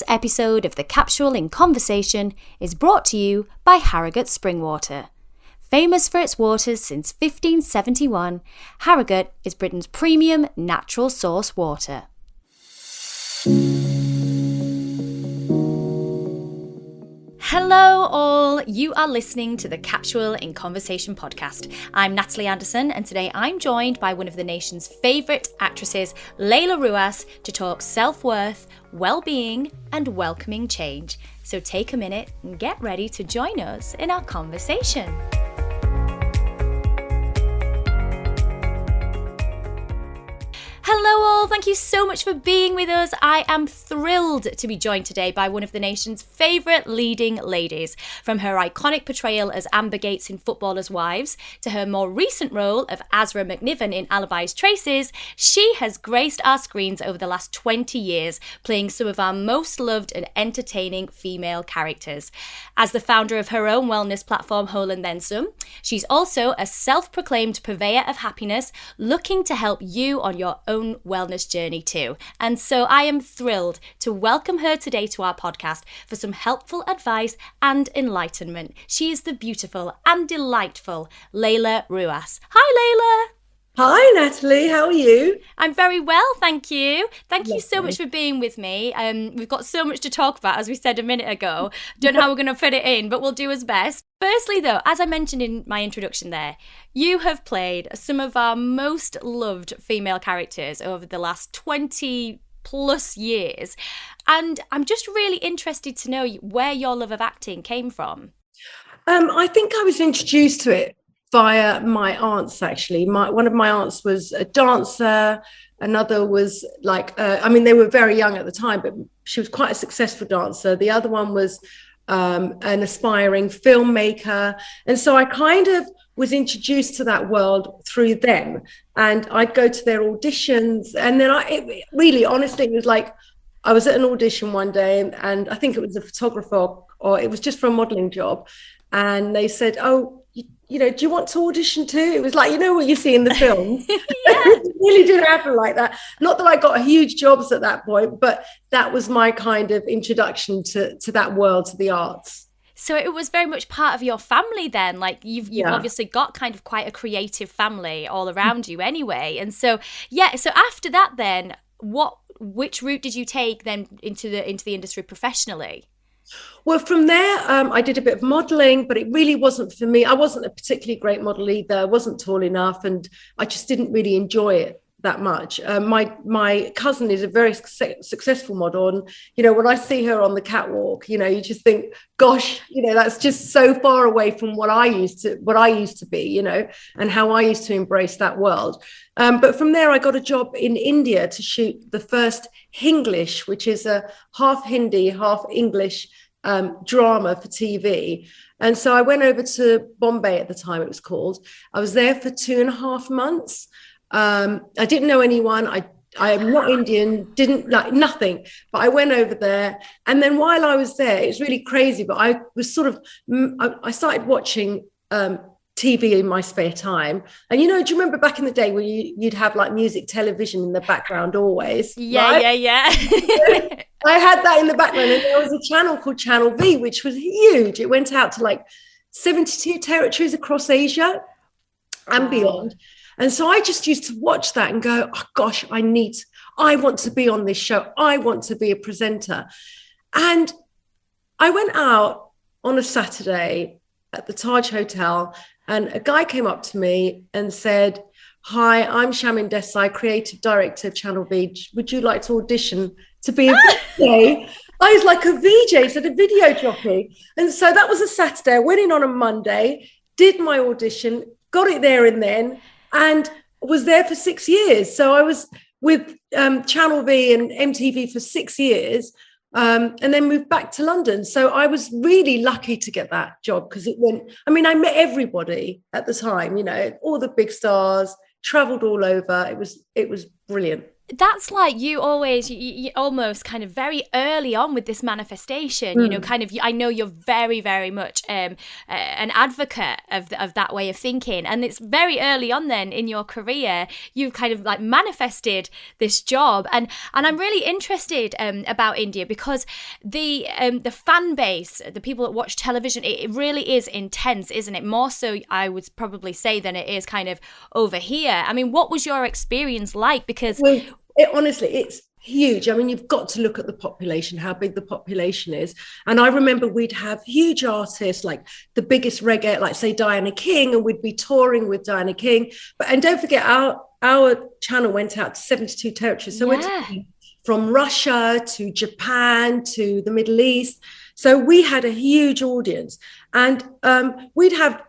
episode of the Capsule in Conversation is brought to you by Harrogate Springwater. Famous for its waters since 1571, Harrogate is Britain's premium natural source water. Hello all, you are listening to the Capsule in Conversation podcast. I'm Natalie Anderson and today I'm joined by one of the nation's favourite actresses, Laila Rouass, to talk self-worth, well-being and welcoming change. So take a minute and get ready to join us in our conversation. Hello all, thank you so much for being with us. I am thrilled to be joined today by one of the nation's favourite leading ladies. From her iconic portrayal as Amber Gates in Footballers' Wives to her more recent role of Azra McKinven in Alibi's Traces, she has graced our screens over the last 20 years, playing some of our most loved and entertaining female characters. As the founder of her own wellness platform, Whole and Then Some, she's also a self-proclaimed purveyor of happiness, looking to help you on your own wellness journey too. And so I am thrilled to welcome her today to our podcast for some helpful advice and enlightenment. She is the beautiful and delightful Laila Rouass. Hi Laila! Hi Natalie, how are you? I'm very well, thank you. Thank you so much for being with me. We've got so much to talk about, as we said a minute ago. Don't know how we're going to fit it in, but we'll do as best. Firstly though, as I mentioned in my introduction there, you have played some of our most loved female characters over the last 20 plus years. And I'm just really interested to know where your love of acting came from. I think I was introduced to it via my aunts, actually. One of my aunts was a dancer. Another was they were very young at the time, but she was quite a successful dancer. The other one was an aspiring filmmaker. And so I kind of was introduced to that world through them. And I'd go to their auditions. And then honestly, it was like, I was at an audition one day and I think it was a photographer or it was just for a modeling job. And they said, do you want to audition too? It was like, what you see in the films. It really did happen like that. Not that I got huge jobs at that point, but that was my kind of introduction to that world, to the arts. So it was very much part of your family then, like you've obviously got kind of quite a creative family all around you anyway. And so, so after that then, which route did you take then into the industry professionally? Well, from there, I did a bit of modelling, but it really wasn't for me. I wasn't a particularly great model either. I wasn't tall enough, and I just didn't really enjoy it that much. My cousin is a very successful model, and when I see her on the catwalk, you just think, gosh, that's just so far away from what I used to be, and how I used to embrace that world. But from there, I got a job in India to shoot the first Hinglish, which is a half Hindi, half English drama for TV. And so I went over to Bombay at the time, it was called. I was there for 2.5 months. I didn't know anyone. I am not Indian, didn't like nothing, but I went over there. And then while I was there, it was really crazy, but I was I started watching TV in my spare time. And do you remember back in the day when you'd have like music television in the background always? Yeah. I had that in the background, and there was a channel called Channel V, which was huge. It went out to like 72 territories across Asia and beyond. And so I just used to watch that and go, oh gosh, I want to be on this show. I want to be a presenter. And I went out on a Saturday at the Taj Hotel, and a guy came up to me and said, "Hi, I'm Shamin Desai, creative director of Channel V. Would you like to audition to be a VJ?" I was like, a VJ, so a video jockey. And so that was a Saturday. I went in on a Monday, did my audition, got it there and then, and was there for 6 years. So I was with Channel V and MTV for 6 years, and then moved back to London. So I was really lucky to get that job because I met everybody at the time, all the big stars, traveled all over. It was brilliant. that's like you always, you almost kind of very early on with this manifestation, you know, kind of, I know you're very, very much an advocate of that way of thinking. And it's very early on then in your career, you've kind of like manifested this job. And I'm really interested about India because the fan base, the people that watch television, it really is intense, isn't it? More so, I would probably say, than it is kind of over here. I mean, what was your experience like? Because honestly, it's huge. I mean, you've got to look at the population, how big the population is. And I remember we'd have huge artists, like the biggest reggae, like say Diana King, and we'd be touring with Diana King. And don't forget, our channel went out to 72 territories. So we're talking from Russia to Japan to the Middle East. So we had a huge audience, and we'd have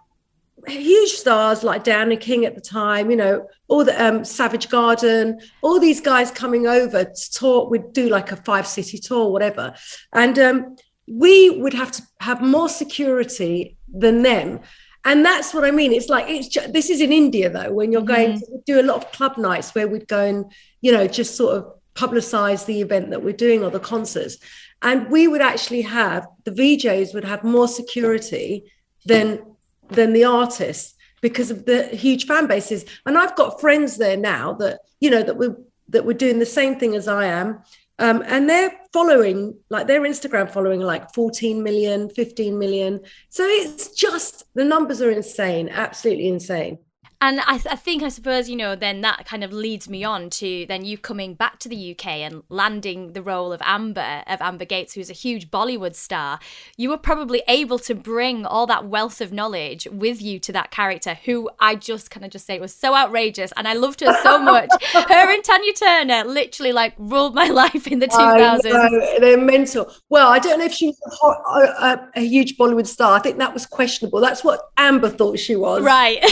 huge stars like Diana King at the time, you know, all the Savage Garden, all these guys coming over to talk. We'd do like a 5-city tour, whatever. And we would have to have more security than them. And that's what I mean. It's like, this is in India though, when you're going to do a lot of club nights where we'd go and, you know, just sort of publicize the event that we're doing or the concerts. And we would actually have, the VJs would have more security than the artists because of the huge fan bases. And I've got friends there now that, you know, that we're doing the same thing as I am. And they're following, like their Instagram following like 14 million, 15 million. So it's just, the numbers are insane, absolutely insane. And I think, I suppose, you know, then that kind of leads me on to then you coming back to the UK and landing the role of Amber Gates, who's a huge Bollywood star. You were probably able to bring all that wealth of knowledge with you to that character, who I just kind of just say was so outrageous. And I loved her so much. Her and Tanya Turner literally like ruled my life in the 2000s. I know, they're mental. Well, I don't know if she was a huge Bollywood star. I think that was questionable. That's what Amber thought she was. Right.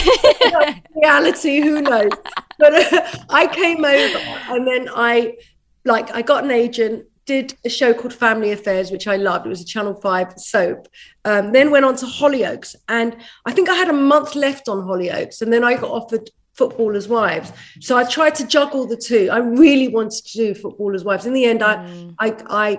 Reality, who knows? But I came over, and then I got an agent, did a show called Family Affairs, which I loved. It was a Channel 5 soap. Then went on to Hollyoaks, and I think I had a month left on Hollyoaks, and then I got offered Footballers' Wives. So I tried to juggle the two. I really wanted to do Footballers' Wives. In the end, I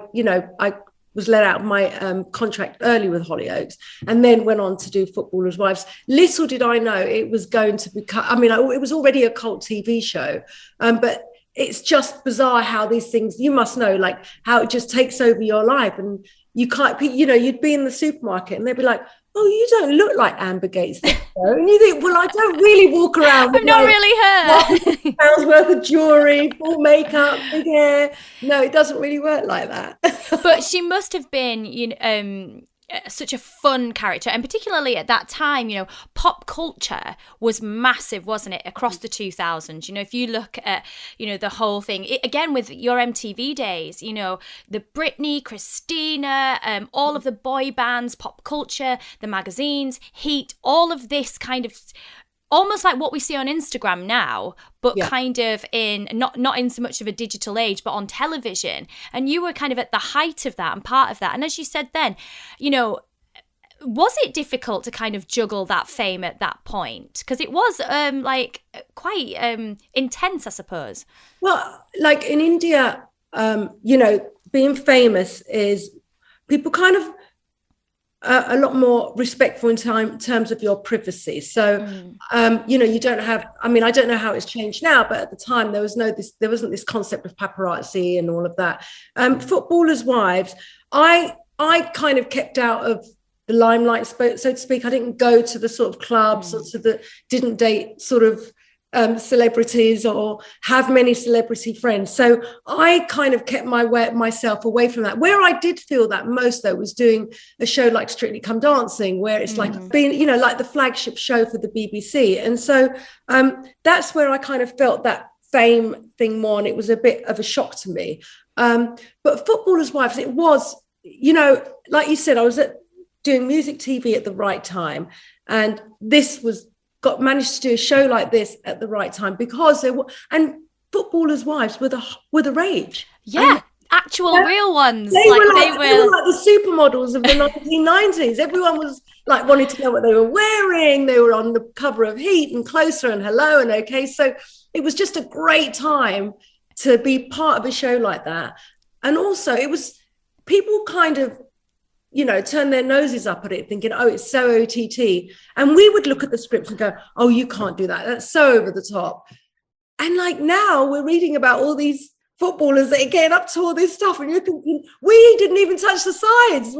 was let out of my contract early with Hollyoaks, and then went on to do Footballers' Wives. Little did I know it was going to become, I mean, it was already a cult TV show, but it's just bizarre how these things, you must know, like how it just takes over your life. And you can't, you know, you'd be in the supermarket and they'd be like, oh, you don't look like Amber Gates. And you think, well, I don't really walk around with I'm not really her. Pounds worth of jewelry, full makeup, big hair. No, it doesn't really work like that. But she must have been, you know, such a fun character, and particularly at that time, you know, pop culture was massive, wasn't it, across the 2000s? You know, if you look at, you know, the whole thing again with your MTV days, you know, the Britney, Christina, all of the boy bands, pop culture, the magazines, Heat, all of this kind of almost like what we see on Instagram now, but kind of in not in so much of a digital age, but on television. And you were kind of at the height of that and part of that. And as you said then, you know, was it difficult to kind of juggle that fame at that point? Because it was like quite intense, I suppose. Well, like in India, you know, being famous is people kind of a lot more respectful in terms of your privacy. So, you know, you don't have, I mean, I don't know how it's changed now, but at the time there wasn't this concept of paparazzi and all of that. Footballers' Wives, I kind of kept out of the limelight, so to speak. I didn't go to the sort of clubs, didn't date sort of celebrities or have many celebrity friends. So I kind of kept myself away from that. Where I did feel that most, though, was doing a show like Strictly Come Dancing, where it's like being, you know, like the flagship show for the BBC. And so that's where I kind of felt that fame thing more, and it was a bit of a shock to me. But Footballers' Wives, it was, you know, like you said, I was doing music TV at the right time, and this was managed to do a show like this at the right time, because and Footballers' Wives were the rage. Yeah, and, actual real ones. They were like the supermodels of the 1990s. Everyone was like wanting to know what they were wearing. They were on the cover of Heat and Closer and Hello and OK. So it was just a great time to be part of a show like that. And also it was, people kind of, you know, turn their noses up at it thinking, oh, it's so OTT. And we would look at the scripts and go, oh, you can't do that. That's so over the top. And like now we're reading about all these footballers that are getting up to all this stuff, and you're thinking, we didn't even touch the sides.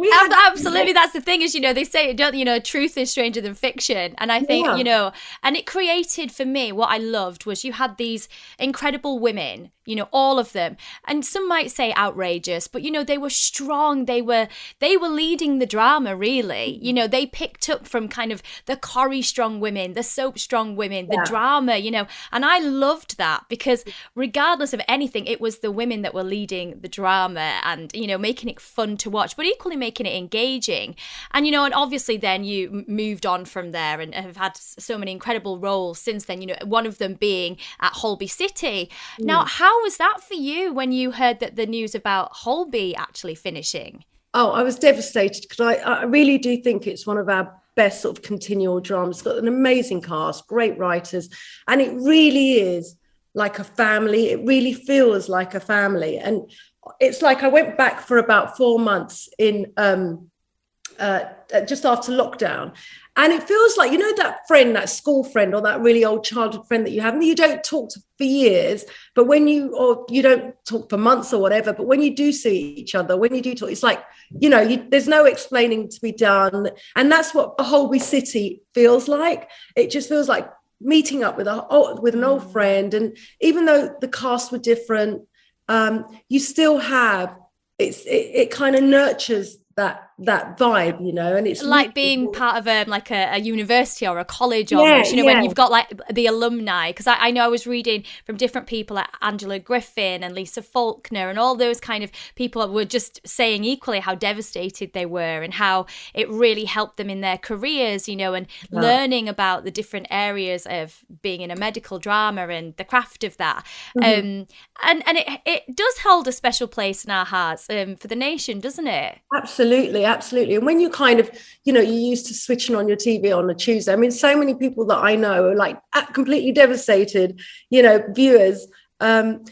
Absolutely, that's the thing, is, you know, they say, don't you know, truth is stranger than fiction. And I think, you know, and it created for me, what I loved was you had these incredible women, you know, all of them, and some might say outrageous, but you know, they were strong, they were leading the drama, really. You know, they picked up from kind of the Corrie strong women, the Soap strong women, the drama, you know, and I loved that, because regardless of anything, it was the women that were leading the drama and, you know, making it fun to watch, but equally making it engaging. And, you know, and obviously then you moved on from there and have had so many incredible roles since then, you know, one of them being at Holby City. Now, how was that for you when you heard that the news about Holby actually finishing? Oh, I was devastated, because I really do think it's one of our best sort of continual dramas. It's got an amazing cast, great writers, and it really is like a family. It really feels like a family. And it's like I went back for about 4 months in just after lockdown. And it feels like, you know, that friend, that school friend, or that really old childhood friend that you have, and you don't talk to for years, but or you don't talk for months or whatever, but when you do see each other, when you do talk, it's like, you know, there's no explaining to be done. And that's what Holby City feels like. It just feels like meeting up with an old friend. And even though the cast were different, you still have, it kind of nurtures that vibe, you know. And it's like being part of a university or a college almost, you know, when you've got like the alumni, because I know I was reading from different people like Angela Griffin and Lisa Faulkner and all those kind of people were just saying equally how devastated they were and how it really helped them in their careers, you know, and learning about the different areas of being in a medical drama and the craft of that. And it does hold a special place in our hearts for the nation, doesn't it? Absolutely. And when you kind of, you know, you're used to switching on your TV on a Tuesday. I mean, so many people that I know are like completely devastated, you know, viewers. And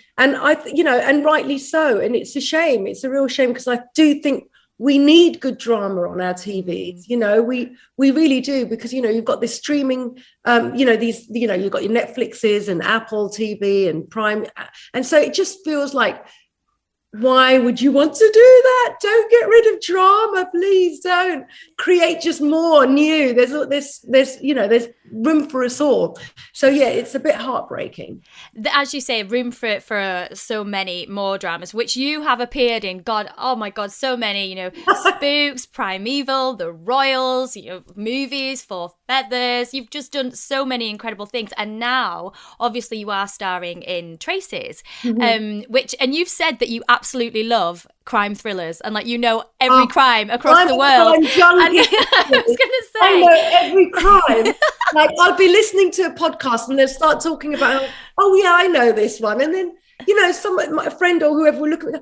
you know, and rightly so. And it's a shame. It's a real shame, because I do think we need good drama on our TVs. You know, we really do, because, you know, you've got this streaming, you know, these, you know, you've got your Netflixes and Apple TV and Prime. And so it just feels like, why would you want to do that? Don't get rid of drama, please don't. Create just more new. There's you know, there's room for us all. So yeah, it's a bit heartbreaking. As you say, room for so many more dramas, which you have appeared in. God, oh my God, so many, you know, Spooks, Primeval, The Royals, you know, movies, Four Feathers. You've just done so many incredible things. And now, obviously, you are starring in Traces, and you've said that you absolutely love crime thrillers and, like, you know, every crime across the world. I was going to say, I know every crime. Like, I'll be listening to a podcast and they'll start talking about, oh yeah, I know this one, and then, you know, a friend or whoever will look at me,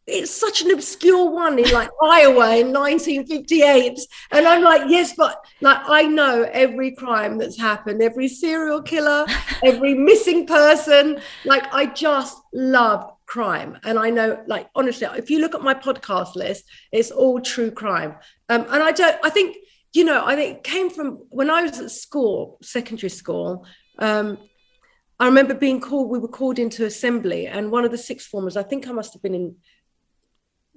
it's such an obscure one in like Iowa in 1958, and I'm like, yes, but like I know every crime that's happened, every serial killer, every missing person. Like, I just love crime. And I know, like, honestly, if you look at my podcast list, it's all true crime. And I think it came from when I was at school, secondary school. I remember we were called into assembly, and one of the sixth formers, I think I must have been in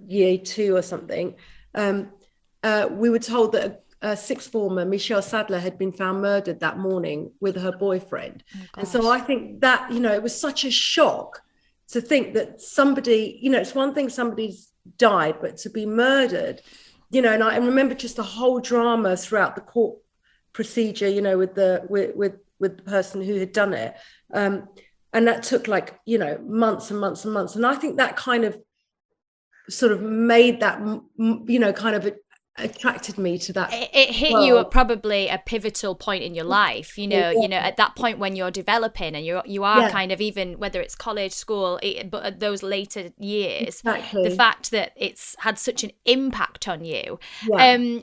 year 2 or something, we were told that a sixth former, Michelle Sadler, had been found murdered that morning with her boyfriend. And so I think that, you know, it was such a shock to think that somebody, you know, it's one thing somebody's died, but to be murdered, you know. And I remember just the whole drama throughout the court procedure, you know, with the person who had done it, and that took, like, you know, months and months and months. And I think that kind of sort of made that, you know, kind of attracted me to that. It hit you at probably a pivotal point in your life, you know, at that point when you're developing and you are kind of, even whether it's college, school, but at those later years, the fact that it's had such an impact on you,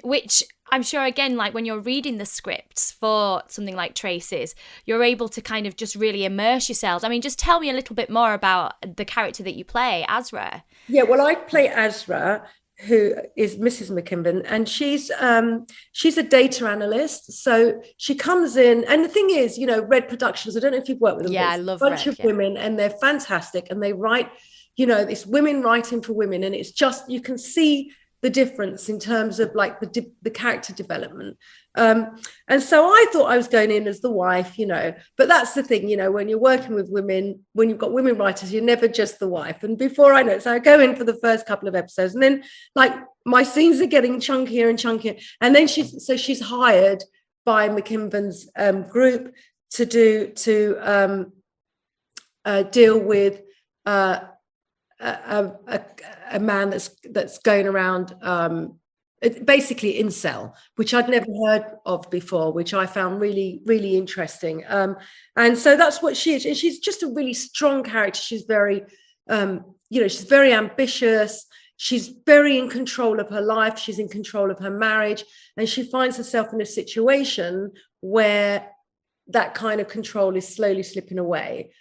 which I'm sure, again, like when you're reading the scripts for something like Traces, you're able to kind of just really immerse yourselves. I mean, just tell me a little bit more about the character that you play, Azra. Yeah, well, I play Azra, who is Mrs. McKinven, and she's a data analyst. So she comes in, and the thing is, Red Productions, I don't know if you've worked with them. Yeah, I love Red. A bunch of yeah. women, and they're fantastic, and they write, it's women writing for women, and it's just, you can see the difference in terms of like the character development. And so I thought I was going in as the wife, but that's the thing, when you're working with women, when you've got women writers, you're never just the wife. And before I know it, so I go in for the first couple of episodes, and then like my scenes are getting chunkier and chunkier. And then she's hired by McKinven's group to deal with a man that's going around basically incel, which I'd never heard of before, which I found really, really interesting. And so that's what she is. And she's just a really strong character. She's very, she's very ambitious. She's very in control of her life. She's in control of her marriage. And she finds herself in a situation where that kind of control is slowly slipping away.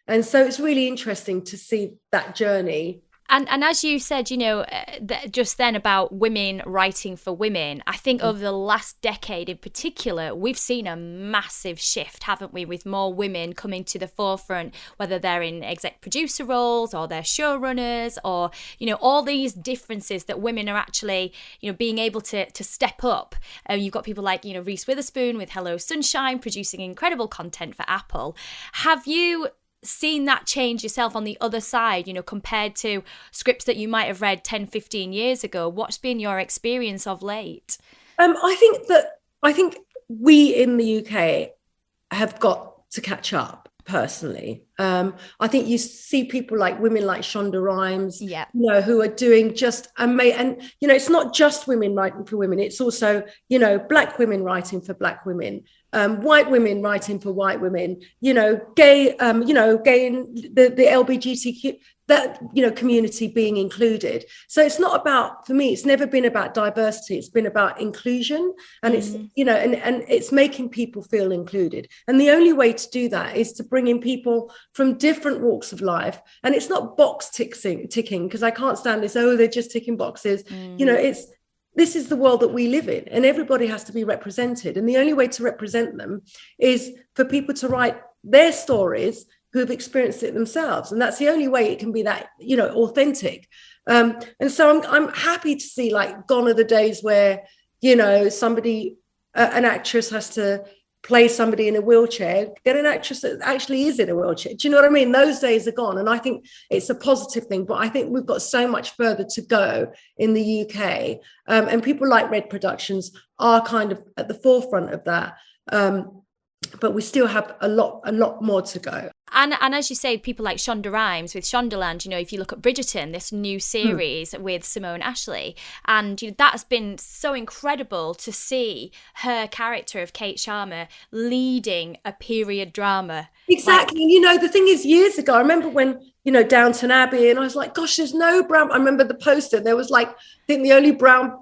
And so it's really interesting to see that journey. And as you said, just then about women writing for women, I think over the last decade in particular, we've seen a massive shift, haven't we, with more women coming to the forefront, whether they're in exec producer roles or they're showrunners or, all these differences that women are actually, being able to step up. You've got people like, Reese Witherspoon with Hello Sunshine producing incredible content for Apple. Have you seen that change yourself on the other side, compared to scripts that you might have read 10, 15 years ago? What's been your experience of late? I think we in the UK have got to catch up personally. I think you see people like women like Shonda Rhimes, who are doing just amazing. And, it's not just women writing for women. It's also, Black women writing for Black women, white women writing for white women, gay, gay and the LGBTQ, that, community being included. So it's not about, for me, it's never been about diversity. It's been about inclusion, and it's, and it's making people feel included. And the only way to do that is to bring in people from different walks of life. And it's not box ticking, because I can't stand this, they're just ticking boxes. This is the world that we live in, and everybody has to be represented. And the only way to represent them is for people to write their stories who have experienced it themselves. And that's the only way it can be that, authentic. And so I'm happy to see, like, gone are the days where, somebody, an actress has to play somebody in a wheelchair, get an actress that actually is in a wheelchair. Do you know what I mean? Those days are gone. And I think it's a positive thing, but I think we've got so much further to go in the UK. And people like Red Productions are kind of at the forefront of that. But we still have a lot more to go. And as you say, people like Shonda Rhimes with Shondaland, if you look at Bridgerton, this new series with Simone Ashley, and that's been so incredible to see her character of Kate Sharma leading a period drama. Exactly. The thing is, years ago, I remember when, Downton Abbey, and I was like, gosh, there's no brown. I remember the poster. There was I think the only brown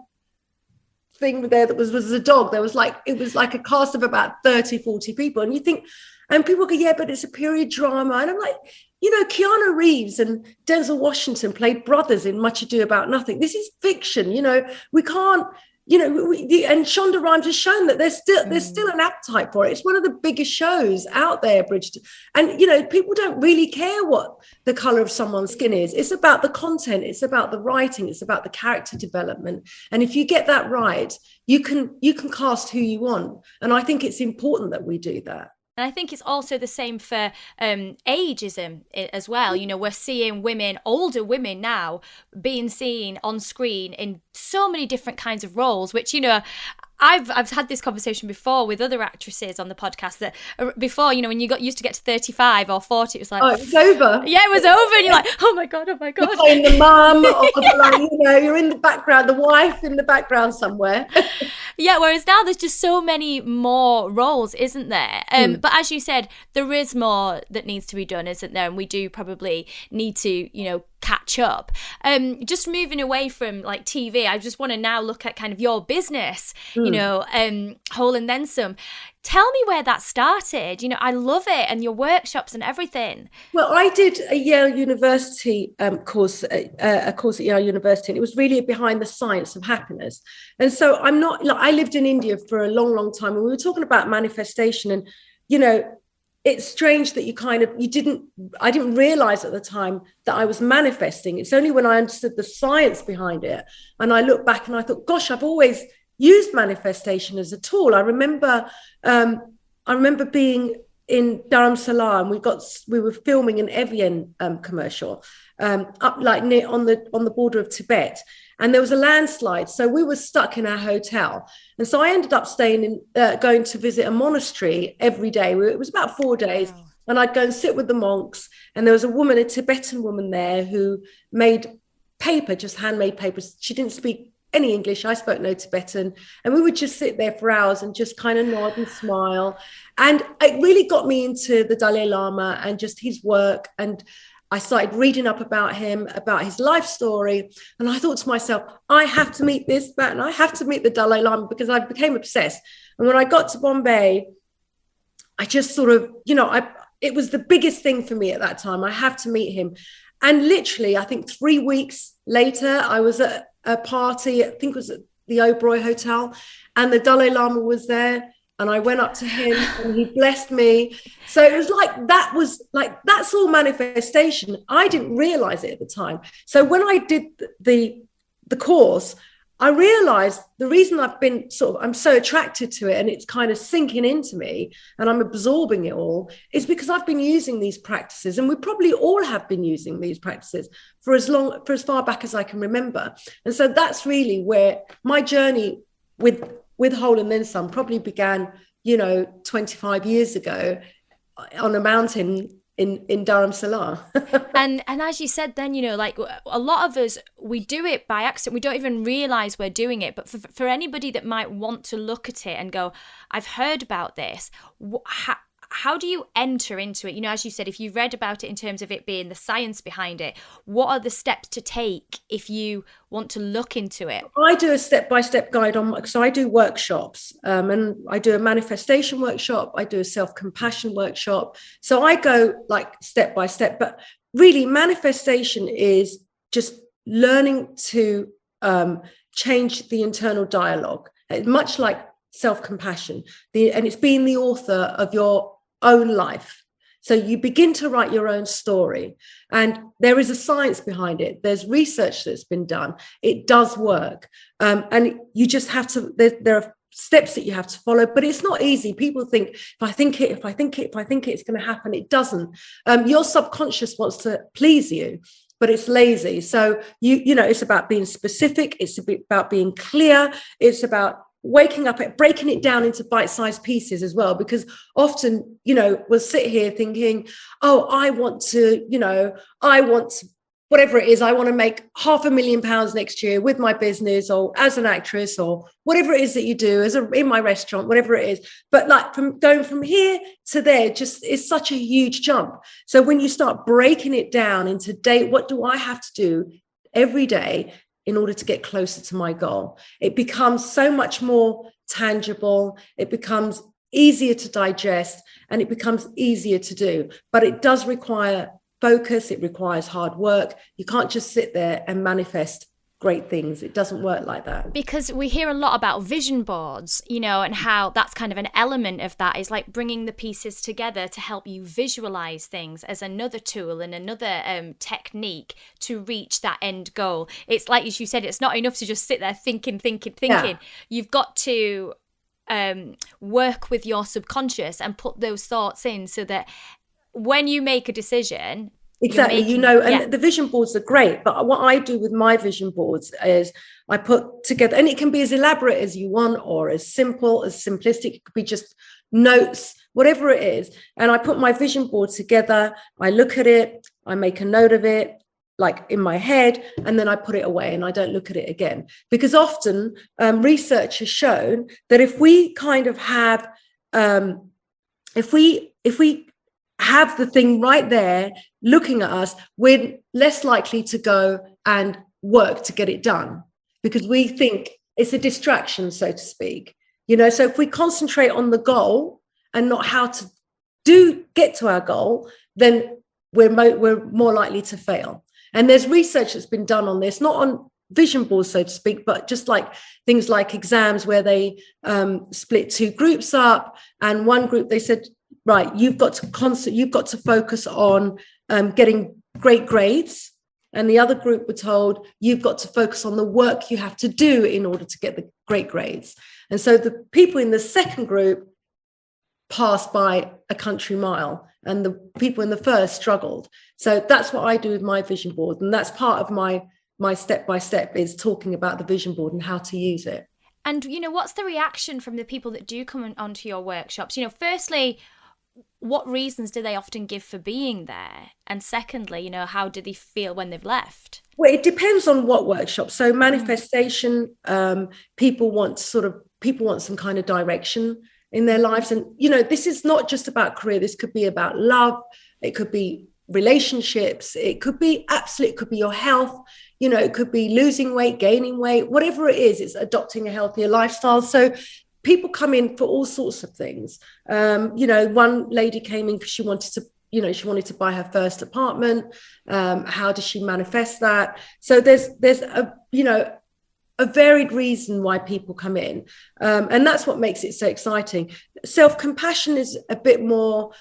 thing there that was a dog. There was it was like a cast of about 30, 40 people. And you think, and people go, yeah, but it's a period drama. And I'm like, Keanu Reeves and Denzel Washington played brothers in Much Ado About Nothing. This is fiction. We can't, and Shonda Rhimes has shown that there's still an appetite for it. It's one of the biggest shows out there, Bridgerton. And, people don't really care what the color of someone's skin is. It's about the content. It's about the writing. It's about the character development. And if you get that right, you can cast who you want. And I think it's important that we do that. And I think it's also the same for ageism as well. We're seeing women, older women now, being seen on screen in so many different kinds of roles, which, I've had this conversation before with other actresses on the podcast that before, when you used to get to 35 or 40, it was like, oh, it's over. Yeah, it was over. And you're like, oh my God. You're playing the mum, or you're in the background, the wife in the background somewhere. Yeah, whereas now there's just so many more roles, isn't there? But as you said, there is more that needs to be done, isn't there? And we do probably need to, catch up. Just moving away from like TV, I just want to now look at kind of your business, you know, Whole and Then Some. Tell me where that started. You know, I love it, and your workshops and everything. Well, I did a Yale University course, a course at Yale University, and it was really behind the science of happiness. And so I'm not, like, I lived in India for a long, long time, and we were talking about manifestation, and, you know, it's strange that I didn't realize at the time that I was manifesting. It's only when I understood the science behind it, and I look back and I thought, gosh, I've always used manifestation as a tool. I remember being in Dharamsala, and we were filming an Evian commercial up like near on the border of Tibet, and there was a landslide, so we were stuck in our hotel, and so I ended up going to visit a monastery every day. It was about 4 days. Wow. And I'd go and sit with the monks, and there was a Tibetan woman there who made paper, just handmade papers. She didn't speak any English. I spoke no Tibetan, and we would just sit there for hours and just kind of nod and smile. And it really got me into the Dalai Lama and just his work. And I started reading up about him, about his life story. And I thought to myself, I have to meet this man. I have to meet the Dalai Lama, because I became obsessed. And when I got to Bombay, I just sort of, you know, it was the biggest thing for me at that time. I have to meet him. And literally, I think 3 weeks later, I was at a party, I think it was at the Oberoi Hotel, and the Dalai Lama was there, and I went up to him and he blessed me. So it was that's all manifestation. I didn't realize it at the time. So when I did the course, I realized the reason I'm so attracted to it, and it's kind of sinking into me and I'm absorbing it all, is because I've been using these practices, and we probably all have been using these practices for as far back as I can remember. And so that's really where my journey with Whole and Then Some probably began, 25 years ago on a mountain in Dharamsala. and as you said then, like a lot of us, we do it by accident. We don't even realize we're doing it. But for anybody that might want to look at it and go, I've heard about this, how do you enter into it? As you said, if you've read about it in terms of it being the science behind it, what are the steps to take if you want to look into it? I do a step-by-step guide so I do workshops, and I do a manifestation workshop. I do a self-compassion workshop. So I go like step by step, but really manifestation is just learning to change the internal dialogue, much like self-compassion, and it's being the author of your own life. So you begin to write your own story, and there is a science behind it. There's research that's been done. It does work, and you just have to. There are steps that you have to follow, but it's not easy. People think if I think it, it's going to happen. It doesn't. Your subconscious wants to please you, but it's lazy. So it's about being specific. It's about being clear. It's about waking up, breaking it down into bite-sized pieces as well, because often, we'll sit here thinking, oh, I want to, whatever it is, I want to make £500,000 next year with my business, or as an actress, or whatever it is that you do in my restaurant, whatever it is. But like going from here to there just is such a huge jump. So when you start breaking it down into what do I have to do every day in order to get closer to my goal, it becomes so much more tangible. It becomes easier to digest, and it becomes easier to do. But it does require focus. It requires hard work. You can't just sit there and manifest great things. It doesn't work like that. Because we hear a lot about vision boards, and how that's kind of an element of that is like bringing the pieces together to help you visualize things as another tool and another technique to reach that end goal. It's like, as you said, it's not enough to just sit there thinking. Yeah. You've got to work with your subconscious and put those thoughts in, so that when you make a decision, exactly, and the vision boards are great, but what I do with my vision boards is I put together, and it can be as elaborate as you want, or as simple, as simplistic. It could be just notes, whatever it is. And I put my vision board together. I look at it, I make a note of it, like in my head, and then I put it away and I don't look at it again. Because often research has shown that if we kind of have, if we have the thing right there, looking at us, we're less likely to go and work to get it done, because we think it's a distraction, so to speak. So if we concentrate on the goal and not how to get to our goal, then we're more likely to fail. And there's research that's been done on this, not on vision boards, so to speak, but just like things like exams, where they split two groups up, and one group, they said, right, you've got to focus on getting great grades, and the other group were told you've got to focus on the work you have to do in order to get the great grades. And so the people in the second group passed by a country mile, and the people in the first struggled. So that's what I do with my vision board, and that's part of my step-by-step, is talking about the vision board and how to use it. And what's the reaction from the people that do come onto your workshops? Firstly, what reasons do they often give for being there? And secondly, how do they feel when they've left? Well, it depends on what workshop. So manifestation, people want some kind of direction in their lives. And, this is not just about career. This could be about love. It could be relationships. It could be your health. It could be losing weight, gaining weight, whatever it is, it's adopting a healthier lifestyle. So people come in for all sorts of things. One lady came in because she wanted to buy her first apartment. How does she manifest that? So there's a varied reason why people come in. And that's what makes it so exciting. Self-compassion is a bit more,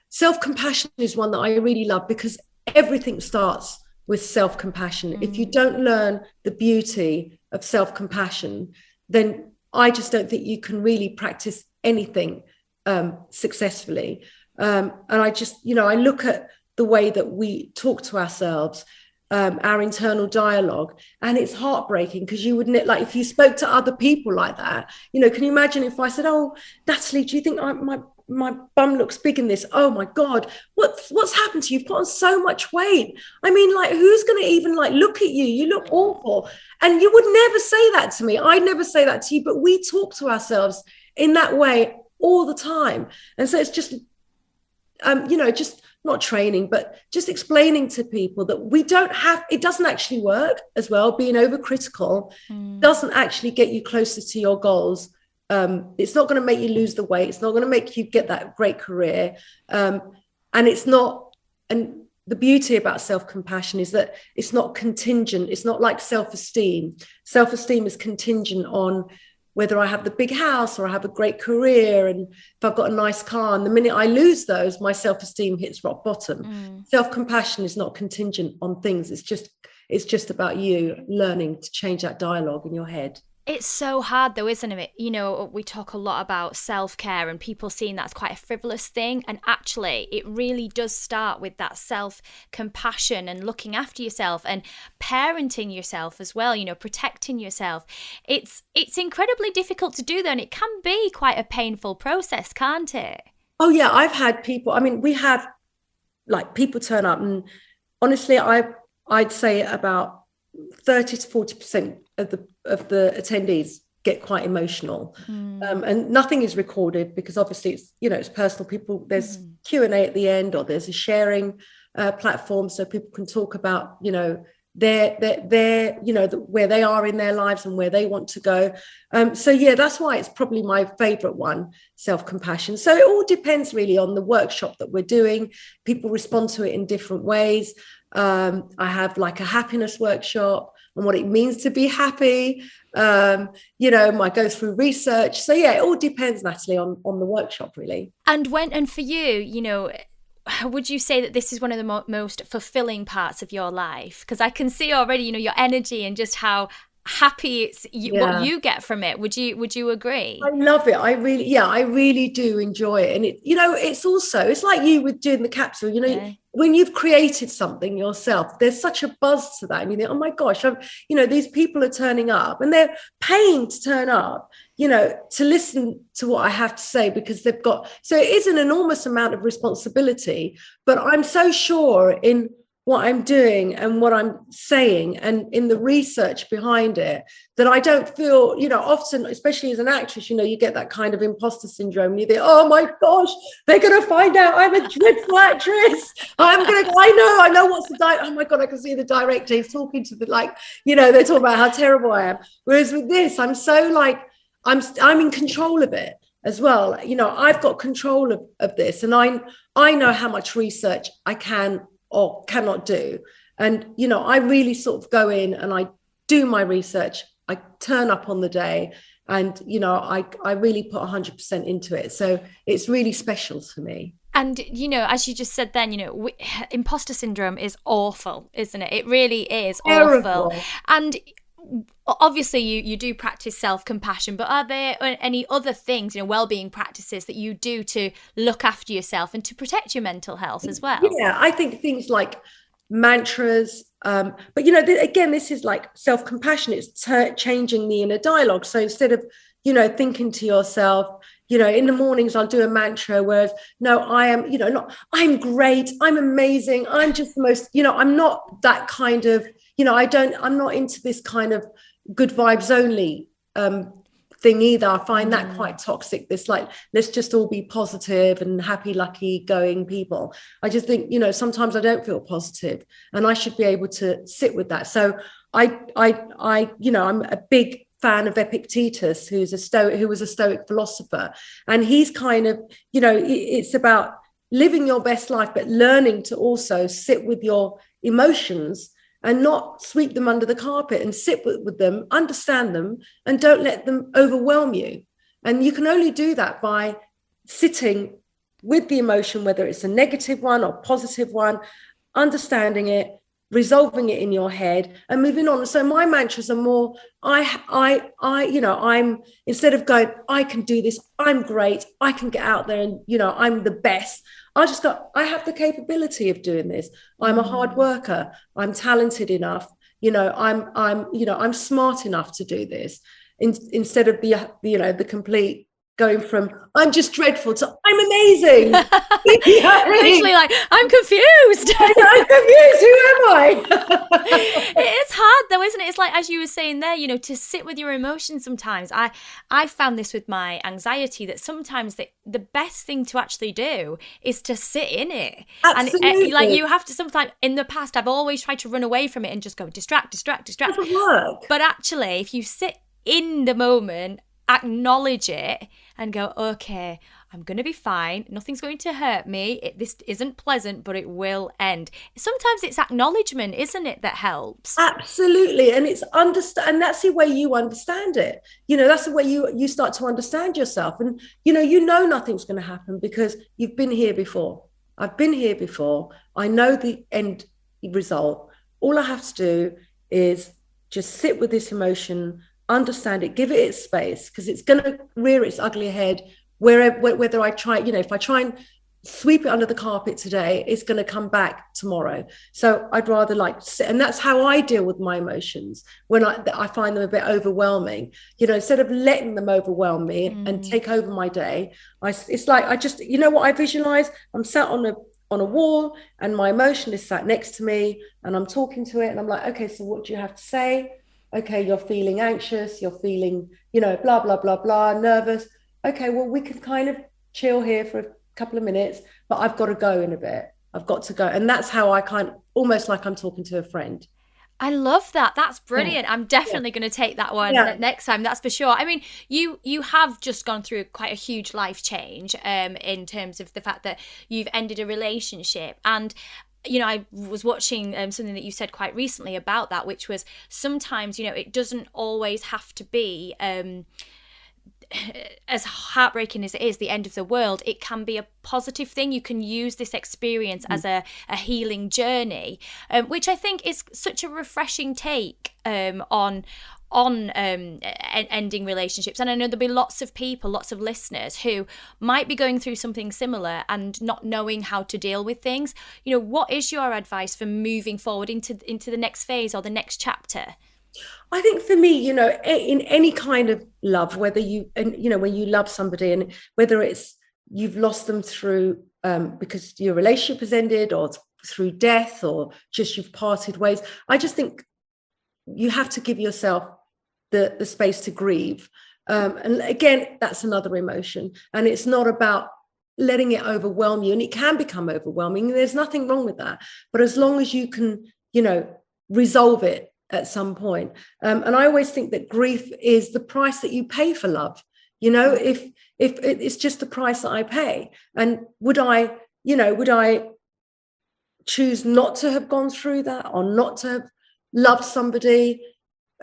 self-compassion is one that I really love, because everything starts with self-compassion. If you don't learn the beauty of self-compassion, then I just don't think you can really practice anything successfully. And I just, I look at the way that we talk to ourselves, our internal dialogue, and it's heartbreaking, because you wouldn't, like, if you spoke to other people like that, can you imagine if I said, oh, Natalie, do you think my bum looks big in this? Oh my God, what's happened to you? You've put on so much weight. I mean, like, who's going to even look at you? You look awful. And you would never say that to me. I'd never say that to you, but we talk to ourselves in that way all the time. And so it's just, just not training, but just explaining to people that it doesn't actually work as well. Being overcritical doesn't actually get you closer to your goals. It's not going to make you lose the weight. It's not going to make you get that great career. And the beauty about self-compassion is that it's not contingent. It's not like self-esteem. Self-esteem is contingent on whether I have the big house or I have a great career, and if I've got a nice car. And the minute I lose those, my self-esteem hits rock bottom. Self-compassion is not contingent on things. It's just about you learning to change that dialogue in your head. It's so hard though, isn't it? We talk a lot about self-care and people seeing that's quite a frivolous thing. And actually, it really does start with that self-compassion and looking after yourself and parenting yourself as well, protecting yourself. It's incredibly difficult to do though, and it can be quite a painful process, can't it? Oh yeah, I've had people, we have people turn up, and honestly, I'd say about 30 to 40% of the attendees get quite emotional, and nothing is recorded, because obviously it's personal. People, there's Q&A at the end, or there's a sharing platform, so people can talk about their where they are in their lives and where they want to go. So yeah, that's why it's probably my favorite one, self-compassion. So it all depends really on the workshop that we're doing. People respond to it in different ways. I have a happiness workshop and what it means to be happy. I go through research. So yeah, it all depends, Natalie, on the workshop really. And for you, would you say that this is one of the most fulfilling parts of your life? Because I can see already, your energy and just how happy what you get from it. Would you agree? I love it. I really do enjoy it. And it's like you with doing the capsule, when you've created something yourself, there's such a buzz to that. And you think, oh my gosh, these people are turning up, and they're paying to turn up, to listen to what I have to say, because they've got, so it is an enormous amount of responsibility, but I'm so sure in what I'm doing and what I'm saying and in the research behind it, that I don't feel, often, especially as an actress, you get that kind of imposter syndrome. And you think, oh my gosh, they're going to find out I'm a dreadful actress. I know what's oh my God, I can see the director. He's talking to they're talking about how terrible I am. Whereas with this, I'm so I'm in control of it as well. I've got control of this, and I know how much research I can or cannot do. And, I really sort of go in and I do my research. I turn up on the day and, I really put 100% into it. So it's really special for me. And, as you just said then, imposter syndrome is awful, isn't it? It really is awful. And obviously you do practice self-compassion, but are there any other things, wellbeing practices that you do to look after yourself and to protect your mental health as well? Yeah, I think things like mantras, but again, this is like self-compassion. It's changing the inner dialogue. So instead of thinking to yourself, in the mornings I'll do a mantra, whereas no, I am, I'm great, I'm amazing, I'm just the most, I'm not that kind of, I'm not into this kind of good vibes only thing either. I find that quite toxic. This let's just all be positive and happy, lucky going people. I just think, sometimes I don't feel positive and I should be able to sit with that. So I'm a big fan of Epictetus, who was a Stoic philosopher. And he's kind of, it's about living your best life, but learning to also sit with your emotions and not sweep them under the carpet, and sit with them, understand them, and don't let them overwhelm you. And you can only do that by sitting with the emotion, whether it's a negative one or positive one, understanding it, resolving it in your head and moving on. So my mantras are more, I'm instead of going, I can do this, I'm great, I can get out there and, I'm the best. I just go, I have the capability of doing this. I'm a hard worker. I'm talented enough. I'm smart enough to do this. Instead of the complete going from I'm just dreadful to I'm amazing. Literally like, I'm confused. I'm confused. Who am I? It is hard though, isn't it? It's like, as you were saying there, to sit with your emotions sometimes. I found this with my anxiety, that sometimes the best thing to actually do is to sit in it. Absolutely. And you have to sometimes, in the past, I've always tried to run away from it and just go distract. It doesn't work. But actually, if you sit in the moment, acknowledge it and go, okay, I'm going to be fine. Nothing's going to hurt me. This isn't pleasant, but it will end. Sometimes it's acknowledgement, isn't it, that helps? Absolutely. And it's and that's the way you understand it. That's the way you start to understand yourself. And, nothing's going to happen because you've been here before. I've been here before. I know the end result. All I have to do is just sit with this emotion, understand it, give it its space, because it's going to rear its ugly head whether I try, if I try and sweep it under the carpet today, it's going to come back tomorrow. So I'd rather sit, and that's how I deal with my emotions when I find them a bit overwhelming. Instead of letting them overwhelm me and take over my day, it's like I just, what I visualize, I'm sat on a wall and my emotion is sat next to me and I'm talking to it and I'm like, okay, so what do you have to say? Okay, you're feeling anxious, you're feeling, blah, blah, blah, blah, nervous. Okay, well, we can kind of chill here for a couple of minutes, but I've got to go in a bit. I've got to go. And that's how I almost like I'm talking to a friend. I love that. That's brilliant. Yeah. I'm definitely going to take that one next time. That's for sure. I mean, you have just gone through quite a huge life change in terms of the fact that you've ended a relationship. And I was watching something that you said quite recently about that, which was sometimes, it doesn't always have to be as heartbreaking as it is, the end of the world. It can be a positive thing. You can use this experience as a healing journey, which I think is such a refreshing take on ending relationships. And I know there'll be lots of people, lots of listeners who might be going through something similar and not knowing how to deal with things. What is your advice for moving forward into the next phase or the next chapter? I think for me, in any kind of love, whether when you love somebody, and whether it's you've lost them through because your relationship has ended, or through death or just you've parted ways. I just think you have to give yourself the space to grieve. And again, that's another emotion. And it's not about letting it overwhelm you. And it can become overwhelming. There's nothing wrong with that. But as long as you can, resolve it at some point. And I always think that grief is the price that you pay for love. If it's just the price that I pay. And would I choose not to have gone through that, or not to have loved somebody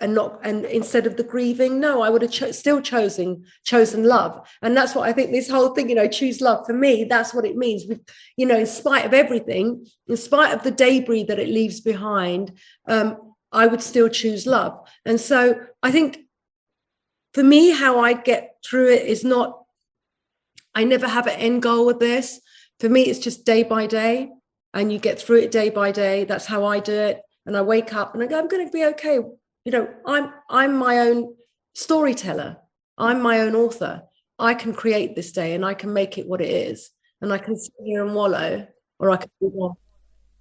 and instead of the grieving? No, I would have still chosen love. And that's what I think this whole thing, choose love, for me, that's what it means. In spite of everything, in spite of the debris that it leaves behind, I would still choose love. And so I think for me, how I get through it is not, I never have an end goal with this. For me, it's just day by day, and you get through it day by day. That's how I do it. And I wake up and I go, I'm going to be okay. I'm my own storyteller. I'm my own author. I can create this day and I can make it what it is. And I can sit here and wallow, or I can move on.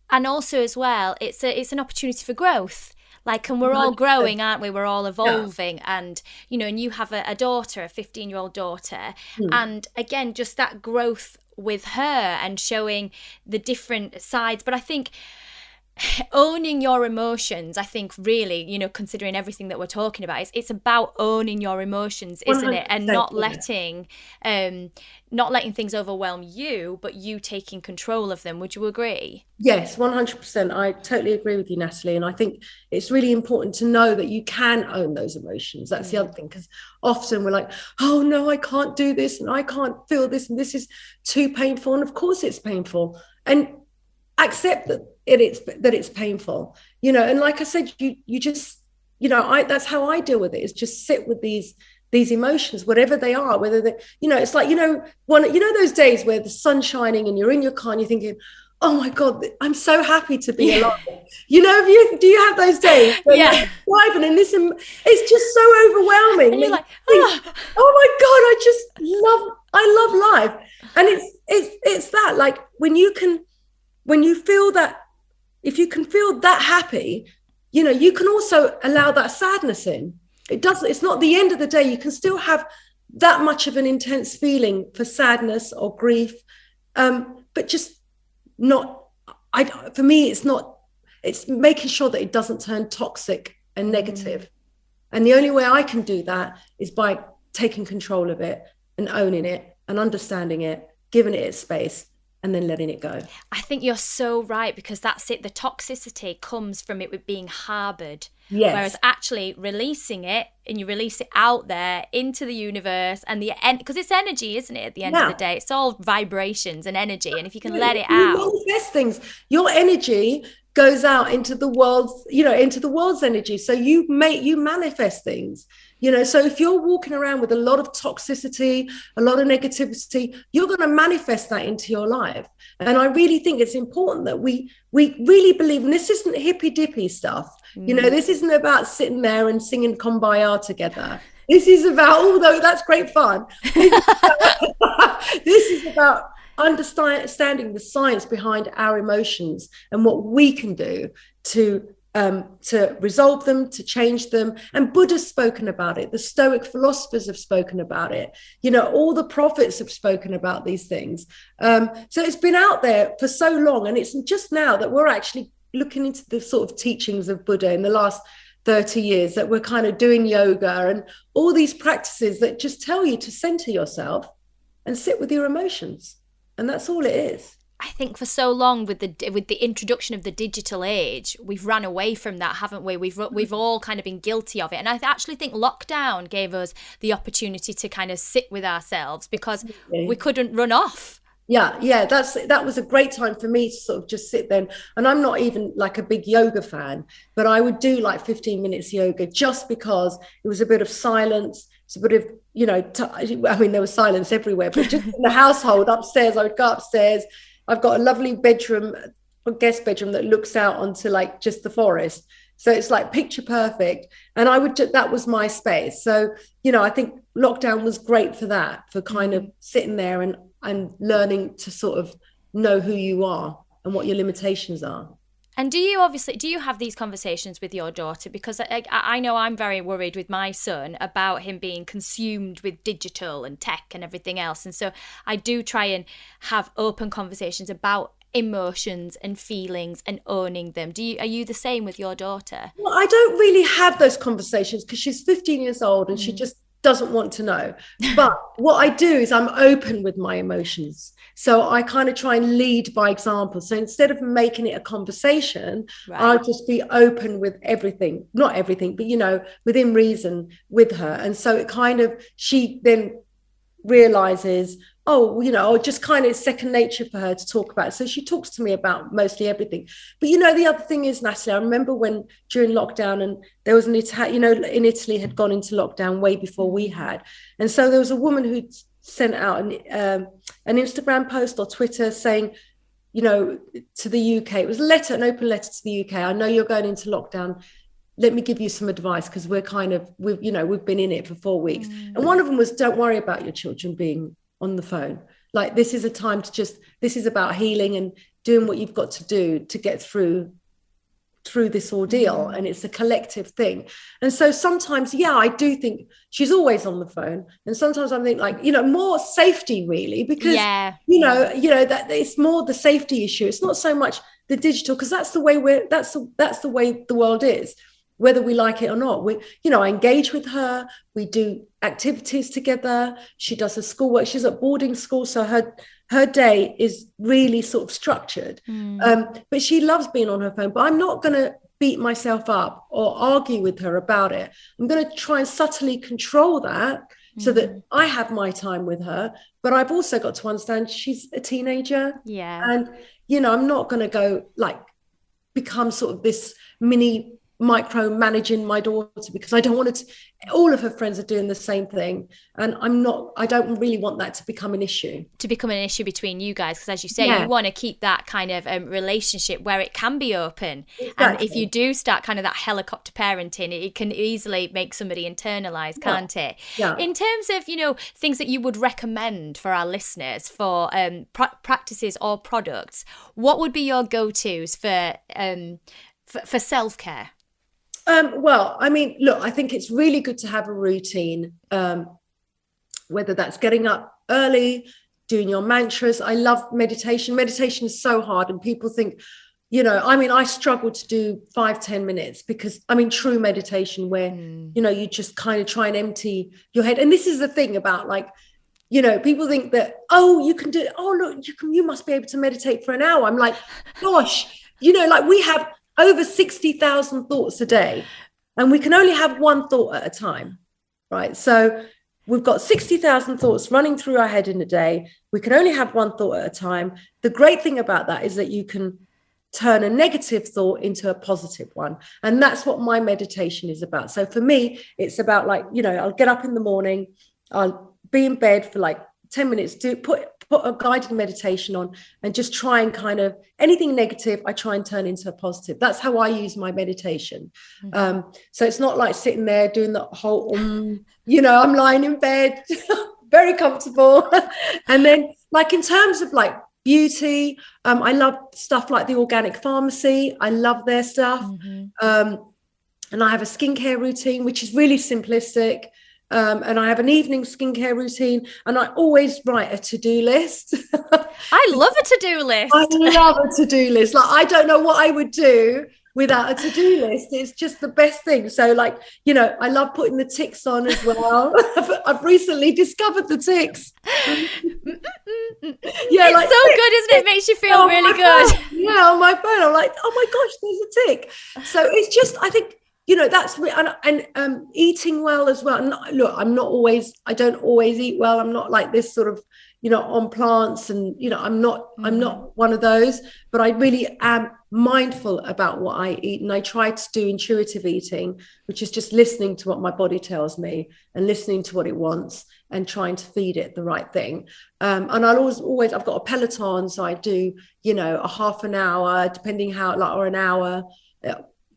And also as well, it's an opportunity for growth. And we're all growing, aren't we? We're all evolving. Yeah. And, and you have a daughter, a 15-year-old daughter. And again, just that growth with her and showing the different sides. But I think owning your emotions, I think really, considering everything that we're talking about, it's about owning your emotions, isn't it? And not letting things overwhelm you, but you taking control of them. Would you agree? Yes, 100%. I totally agree with you, Natalie. And I think it's really important to know that you can own those emotions. That's the other thing, because often we're like, oh no, I can't do this, and I can't feel this, and this is too painful. And of course it's painful, and accept that it's painful, and like I said, you just, that's how I deal with it, is just sit with these emotions, whatever they are, whether they, it's like, those days where the sun's shining and you're in your car and you're thinking, oh my God, I'm so happy to be alive. Do you have those days where you're driving and it's just so overwhelming. And you're like, oh my God, I love life. And it's that, like, when you feel that, if you can feel that happy, you can also allow that sadness in. It's not the end of the day. You can still have that much of an intense feeling for sadness or grief, but just not, for me, it's making sure that it doesn't turn toxic and negative. And the only way I can do that is by taking control of it and owning it and understanding it, giving it its space, and then letting it go. I think you're so right, because that's it. The toxicity comes from it being harboured. Yes. Whereas actually releasing it, and you release it out there into the universe, and because it's energy, isn't it? At the end of the day, it's all vibrations and energy. And if you can let it out, manifest things. Your energy goes out into the world's energy. So you manifest things. So if you're walking around with a lot of toxicity, a lot of negativity, you're going to manifest that into your life. And I really think it's important that we really believe, and this isn't hippy dippy stuff. This isn't about sitting there and singing Kumbaya together. This is about, although that's great fun, this is about understanding the science behind our emotions and what we can do to resolve them, to change them. And Buddha's spoken about it. The Stoic philosophers have spoken about it. All the prophets have spoken about these things. So it's been out there for so long. And it's just now that we're actually looking into the sort of teachings of Buddha in the last 30 years, that we're kind of doing yoga and all these practices that just tell you to center yourself and sit with your emotions. And that's all it is. I think for so long with the introduction of the digital age, we've run away from that, haven't we? We've all kind of been guilty of it. And I actually think lockdown gave us the opportunity to kind of sit with ourselves, because we couldn't run off. Yeah, that was a great time for me to sort of just sit there. And I'm not even like a big yoga fan, but I would do like 15 minutes yoga just because it was a bit of silence. It's a bit of, there was silence everywhere, but just in the household upstairs, I would go upstairs. I've got a lovely bedroom, a guest bedroom that looks out onto like just the forest. So it's like picture perfect. And that was my space. So, I think lockdown was great for that, for kind of sitting there and learning to sort of know who you are. and what your limitations are. And do you have these conversations with your daughter? Because I know I'm very worried with my son about him being consumed with digital and tech and everything else. And so I do try and have open conversations about emotions and feelings and owning them. Are you the same with your daughter? Well, I don't really have those conversations because she's 15 years old and she just doesn't want to know. But what I do is I'm open with my emotions. So I kind of try and lead by example. So instead of making it a conversation, I'll just be open with everything, not everything, but, within reason with her. And so it kind of, she then realizes, just kind of second nature for her to talk about it. So she talks to me about mostly everything. But, the other thing is, Natalie, I remember when during lockdown and there was in Italy had gone into lockdown way before we had. And so there was a woman who sent out an Instagram post or Twitter saying, to the UK, it was an open letter to the UK. I know you're going into lockdown. Let me give you some advice because we've been in it for 4 weeks. And one of them was, don't worry about your children being on the phone. Like, this is a time to this is about healing and doing what you've got to do to get through this ordeal. And it's a collective thing. And so sometimes, I do think she's always on the phone. And sometimes I think more safety really, because, that it's more the safety issue. It's not so much the digital, because that's the way that's the way the world is. Whether we like it or not, I engage with her. We do activities together. She does her schoolwork. She's at boarding school, so her day is really sort of structured. But she loves being on her phone. But I'm not going to beat myself up or argue with her about it. I'm going to try and subtly control that so that I have my time with her. But I've also got to understand she's a teenager. Yeah. And, I'm not going to go become sort of this mini micromanaging my daughter, because I don't want it to, all of her friends are doing the same thing, and I don't really want that to become an issue between you guys, because as you say, you want to keep that kind of relationship where it can be open. Exactly. And if you do start kind of that helicopter parenting, it can easily make somebody internalize, can't it? In terms of things that you would recommend for our listeners for practices or products, what would be your go-tos for self-care? Well, I mean, look, I think it's really good to have a routine, whether that's getting up early, doing your mantras. I love meditation. Meditation is so hard, and people think, I struggle to do 5-10 minutes because true meditation where, you just kind of try and empty your head. And this is the thing about people think that, you can do it. Oh, look, you must be able to meditate for an hour. I'm like, gosh, we have over 60,000 thoughts a day, and we can only have one thought at a time, right? So we've got 60,000 thoughts running through our head in a day. We can only have one thought at a time. The great thing about that is that you can turn a negative thought into a positive one. And that's what my meditation is about. So for me, it's about I'll get up in the morning, I'll be in bed for 10 minutes, put a guided meditation on, and just try and kind of anything negative, I try and turn into a positive. That's how I use my meditation. So it's not like sitting there doing the whole, I'm lying in bed, very comfortable. And then in terms of beauty, I love stuff like the Organic Pharmacy. I love their stuff. And I have a skincare routine, which is really simplistic. And I have an evening skincare routine, and I always write a to-do list. I love a to-do list. I love a to-do list. I don't know what I would do without a to-do list. It's just the best thing. So I love putting the ticks on as well. I've recently discovered the ticks. It's so good, isn't it? It makes you feel really good. On my phone. I'm like, oh my gosh, there's a tick. So it's just, I think, that's and eating well as well. And look, I don't always eat well. I'm not like this sort of, on plants, and, I'm not one of those, but I really am mindful about what I eat. And I try to do intuitive eating, which is just listening to what my body tells me and listening to what it wants and trying to feed it the right thing. And I'll always, I've got a Peloton. So I do, a half an hour, depending how, or an hour,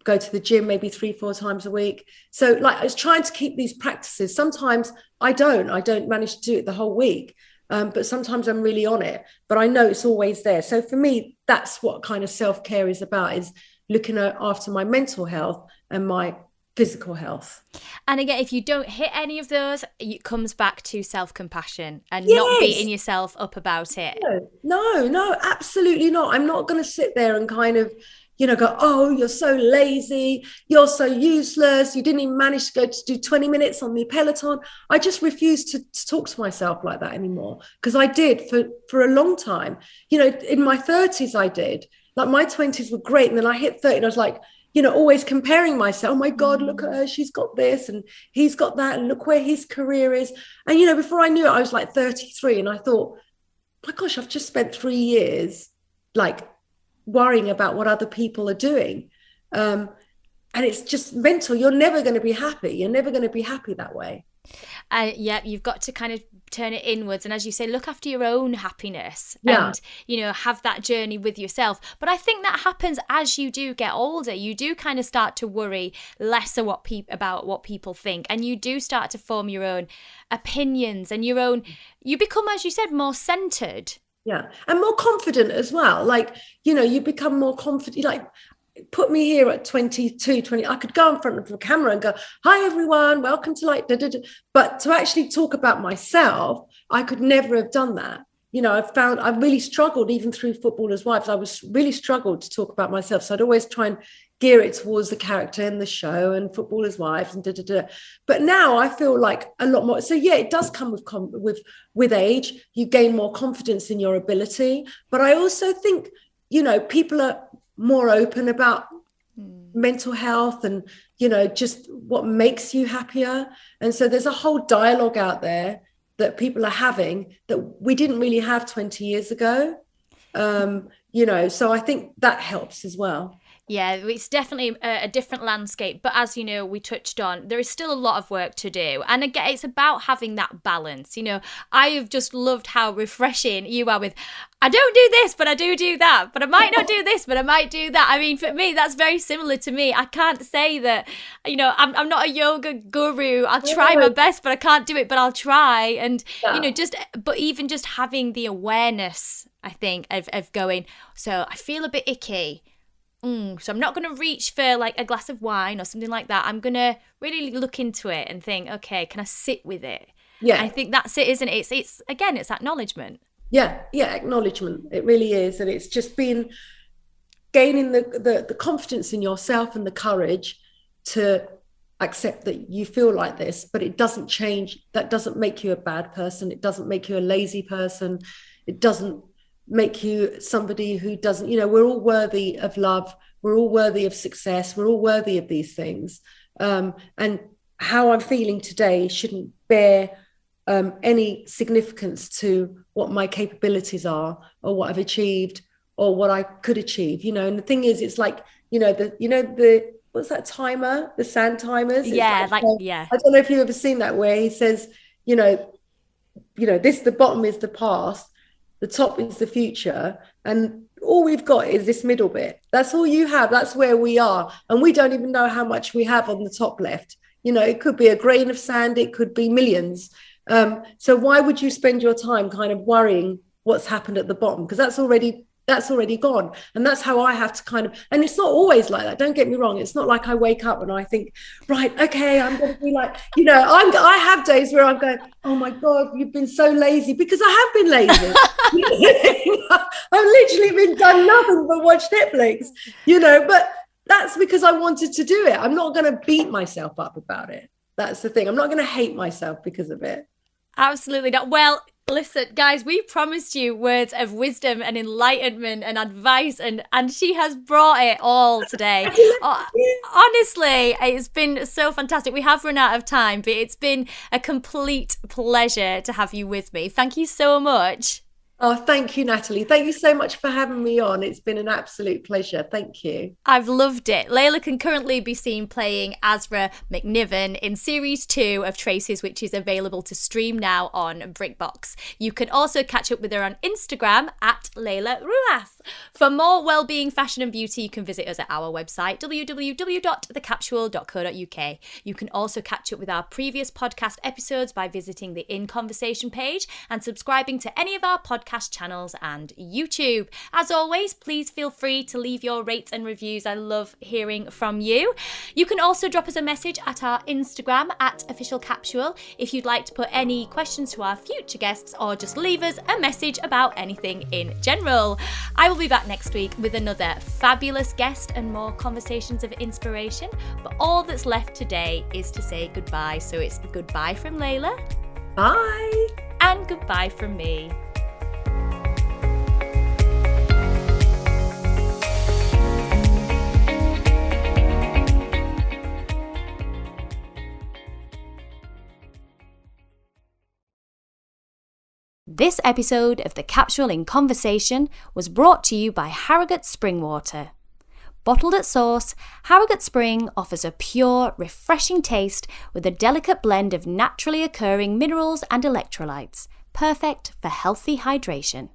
go to the gym maybe 3-4 times a week. So I was trying to keep these practices. Sometimes I don't manage to do it the whole week. but sometimes I'm really on it, but I know it's always there. So for me, that's what kind of self-care is about, is looking after my mental health and my physical health. And again, if you don't hit any of those, it comes back to self-compassion and Yes. not beating yourself up about it. No, absolutely not. I'm not going to sit there and kind of, go, oh, you're so lazy, you're so useless, you didn't even manage to go to do 20 minutes on the Peloton. I just refuse to talk to myself like that anymore, because I did for a long time. In my 30s, I did. Like, my 20s were great, and then I hit 30 and I was like, always comparing myself. Oh my God, look at her. She's got this and he's got that. And look where his career is. And, before I knew it, I was like 33. And I thought, my gosh, I've just spent 3 years like worrying about what other people are doing. And it's just mental. You're never going to be happy. You're never going to be happy that way. Yeah, you've got to kind of turn it inwards, and as you say, look after your own happiness, and have that journey with yourself. But I think that happens as you do get older. You do kind of start to worry less about what people think, and you do start to form your own opinions and you become, as you said, more centered. Yeah, and more confident as well. Like, you become more confident. Like, put me here at 22, 20, I could go in front of the camera and go, hi, everyone, welcome to like, da, da, da. But to actually talk about myself, I could never have done that. I really struggled, even through Footballers' Wives. I was really struggled to talk about myself. So I'd always try and gear it towards the character in the show and Footballers' Wives and da, da, da. But now I feel like a lot more. So yeah, it does come with age. You gain more confidence in your ability. But I also think, people are more open about mental health and, just what makes you happier. And so there's a whole dialogue out there that people are having that we didn't really have 20 years ago. So I think that helps as well. Yeah, it's definitely a different landscape. But as you know, we touched on, there is still a lot of work to do. And again, it's about having that balance. I have just loved how refreshing you are with, I don't do this, but I do that. But I might not do this, but I might do that. I mean, for me, that's very similar to me. I can't say that, I'm not a yoga guru. I'll try my best, but I can't do it, but I'll try. And, but even just having the awareness, I think, of going, so I feel a bit icky. So I'm not going to reach for like a glass of wine or something like that. I'm going to really look into it and think, okay, can I sit with it? Yeah. I think that's it, isn't it? It's again, it's acknowledgement. Yeah, acknowledgement. It really is. And it's just been gaining the confidence in yourself and the courage to accept that you feel like this, but it doesn't change. That doesn't make you a bad person. It doesn't make you a lazy person. It doesn't make you somebody who doesn't, we're all worthy of love. We're all worthy of success. We're all worthy of these things. And how I'm feeling today shouldn't bear any significance to what my capabilities are or what I've achieved or what I could achieve, and the thing is, it's like, what's that timer, the sand timers? Yeah. I don't know if you've ever seen that, where he says, this, the bottom is the past, the top is the future, and all we've got is this middle bit. That's all you have. That's where we are. And we don't even know how much we have on the top left. It could be a grain of sand. It could be millions. So why would you spend your time kind of worrying what's happened at the bottom? Because that's already gone. And that's how I have to kind of, and it's not always like that. Don't get me wrong. It's not like I wake up and I think, right, okay, I'm going to be like, I have days where I'm going, oh my God, you've been so lazy, because I have been lazy. I've literally done nothing but watch Netflix, but that's because I wanted to do it. I'm not going to beat myself up about it. That's the thing. I'm not going to hate myself because of it. Absolutely not. Well, listen, guys, we promised you words of wisdom and enlightenment and advice, and she has brought it all today. Honestly, it's been so fantastic. We have run out of time, but it's been a complete pleasure to have you with me. Thank you so much. Oh, thank you, Natalie. Thank you so much for having me on. It's been an absolute pleasure. Thank you. I've loved it. Laila can currently be seen playing Azra McKinven in Series 2 of Traces, which is available to stream now on BritBox. You can also catch up with her on Instagram at Laila Rouass. For more wellbeing, fashion and beauty, you can visit us at our website, www.thecapsule.co.uk. You can also catch up with our previous podcast episodes by visiting the In Conversation page and subscribing to any of our podcast channels and YouTube. As always, please feel free to leave your rates and reviews. I love hearing from you. You can also drop us a message at our Instagram at Official Capsule if you'd like to put any questions to our future guests or just leave us a message about anything in general. I will be back next week with another fabulous guest and more conversations of inspiration. But all that's left today is to say goodbye. So it's goodbye from Laila. Bye. And goodbye from me. This episode of The Capsule in Conversation was brought to you by Harrogate Spring Water. Bottled at source, Harrogate Spring offers a pure, refreshing taste with a delicate blend of naturally occurring minerals and electrolytes, perfect for healthy hydration.